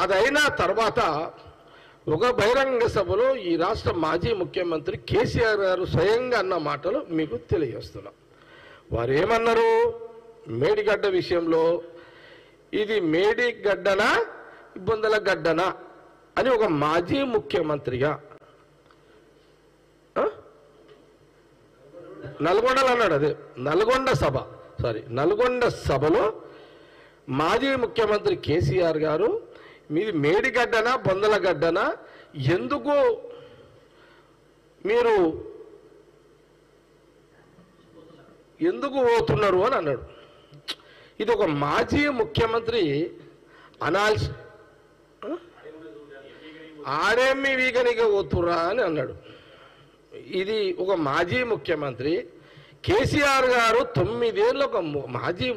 అదైన తర్వాత ఒక బహిరంగ సభలో ఈ రాష్ట్ర మాజీ ముఖ్యమంత్రి కేసీఆర్ గారు స్వయంగా అన్న మాటలు మీకు తెలియజేస్తున్నాం. వారు ఏమన్నారు? మేడిగడ్డ విషయంలో ఇది మేడిగడ్డనా ఇబ్బందుల గడ్డనా అని ఒక మాజీ ముఖ్యమంత్రిగా నల్గొండలో అన్నాడు. అదే నల్గొండ సభలో మాజీ ముఖ్యమంత్రి కేసీఆర్ గారు మీది మేడిగడ్డనా బొందల గడ్డనా, ఎందుకు మీరు పోతున్నారు అని అన్నాడు. ఇది ఒక మాజీ ముఖ్యమంత్రి అనాల్సి ఆడేమి వీగనిగా పోతుర్రా అని అన్నాడు. ఇది ఒక మాజీ ముఖ్యమంత్రి కేసీఆర్ గారు 9 ఏళ్ళు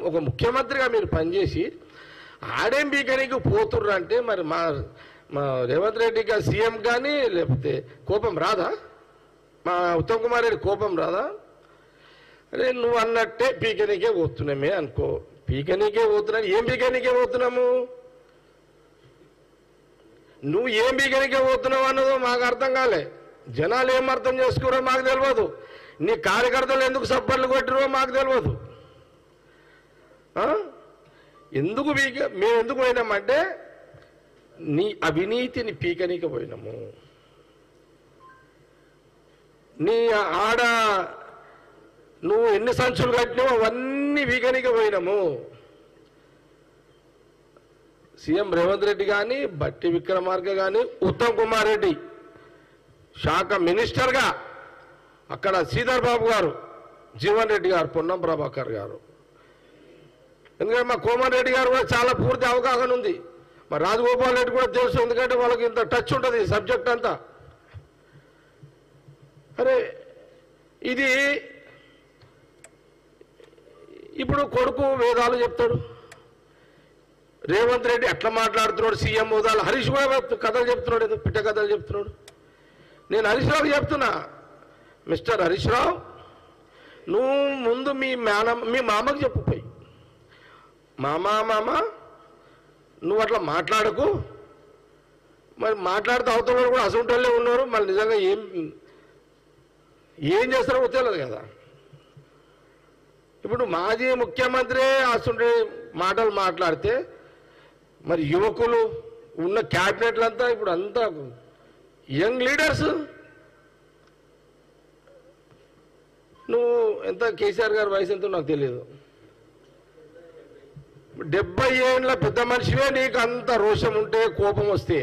ఒక ముఖ్యమంత్రిగా మీరు పనిచేసి ఆడేం బీకనికి పోతుర్రా అంటే మరి మా రేవంత్ రెడ్డి గారు సీఎం కానీ లేకపోతే కోపం రాదా? మా ఉత్తమ్ కుమార్ రెడ్డి కోపం రాదా? అరే నువ్వు అన్నట్టే పీకనికే పోతున్నామే అనుకో. పీకనికే పోతున్నాను. ఏం పీకనికే పోతున్నాము? నువ్వు ఏం పీకనికే పోతున్నావు అన్నదో మాకు అర్థం కాలే. జనాలు ఏం అర్థం చేసుకోరో మాకు తెలియదు. నీ కార్యకర్తలు ఎందుకు సబ్బర్లు కొట్టిరో మాకు తెలియదు. మేము ఎందుకు పోయినామంటే నీ అవినీతిని పీకనీకి పోయినాము. నీ ఆడ నువ్వు ఎన్ని సంచులు కట్టినావు అవన్నీ వీకనీకి పోయినాము. సీఎం రేవంత్ రెడ్డి కానీ, బట్టి విక్రమార్క కానీ, ఉత్తమ్ కుమార్ రెడ్డి శాఖ మినిస్టర్గా అక్కడ శ్రీధర్ బాబు గారు, జీవన్ రెడ్డి గారు, పొన్నం ప్రభాకర్ గారు, ఎందుకంటే మా కోమన్ రెడ్డి గారు కూడా చాలా పూర్తి అవగాహన ఉంది. మా రాజగోపాల్ రెడ్డి కూడా తెలుసు, ఎందుకంటే వాళ్ళకి ఇంత టచ్ ఉంటుంది సబ్జెక్ట్ అంతా. అరే ఇది ఇప్పుడు కొడుకు వేదాలు చెప్తాడు, రేవంత్ రెడ్డి అట్లా మాట్లాడుతున్నాడు, సీఎం హోదాలు. హరీష్ కూడా కథలు చెప్తున్నాడు, ఏదో పిట్ట కథలు చెప్తున్నాడు. నేను హరీష్ రావుకి చెప్తున్నా, మిస్టర్ హరీష్ రావు, నువ్వు ముందు మీ మామకు చెప్పుపోయి, మామ నువ్వు అట్లా మాట్లాడకు. మరి మాట్లాడుతూ అవుతున్నారు కూడా అసంటోళ్ళే ఉన్నారు. మళ్ళీ నిజంగా ఏం చేస్తారో తెలియదు కదా. ఇప్పుడు మాజీ ముఖ్యమంత్రి అసలు మాటలు మాట్లాడితే మరి యువకులు ఉన్న క్యాబినెట్లంతా ఇప్పుడు అంతా యంగ్ లీడర్స్. నువ్వు ఎంత కేసీఆర్ గారి వయసు ఎంతో నాకు తెలియదు. 70 ఏళ్ళ పెద్ద మనిషివే నీకు అంత రోషం ఉంటే, కోపం వస్తే,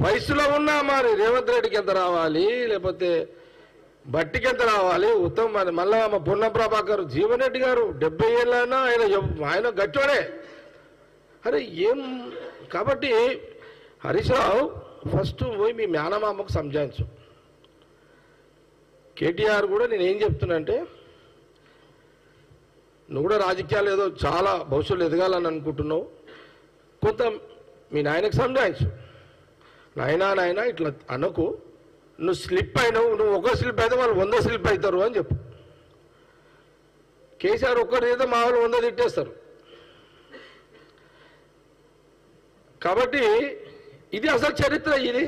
వయసులో ఉన్నా మరి రేవంత్ రెడ్డికి ఎంత రావాలి, లేకపోతే బట్టికి ఎంత రావాలి, ఉత్తమ్ మళ్ళా మా పొన్నం ప్రభాకర్, జీవన్ రెడ్డి గారు 70 ఏళ్ళైనా ఆయన గట్టోడే. అరే ఏం కాబట్టి హరీష్ రావు ఫస్ట్ పోయి మీ మేనమామకు సంజాయించు. కేటీఆర్ కూడా నేనేం చెప్తున్నా అంటే, నువ్వు కూడా రాజకీయాలు ఏదో చాలా భవిష్యత్తులో ఎదగాలని అనుకుంటున్నావు, కొంత మీ నాయనకు సంజాయించు. నాయనా ఇట్లా అనకు, నువ్వు స్లిప్ అయినావు, నువ్వు ఒక స్లిప్ అయితే వాళ్ళు 100 స్లిప్ అవుతారు అని చెప్పు. కేసీఆర్ ఒక్కరు ఏదో మా వాళ్ళు 100 తిట్టేస్తారు. కాబట్టి ఇది అసలు చరిత్ర. ఇది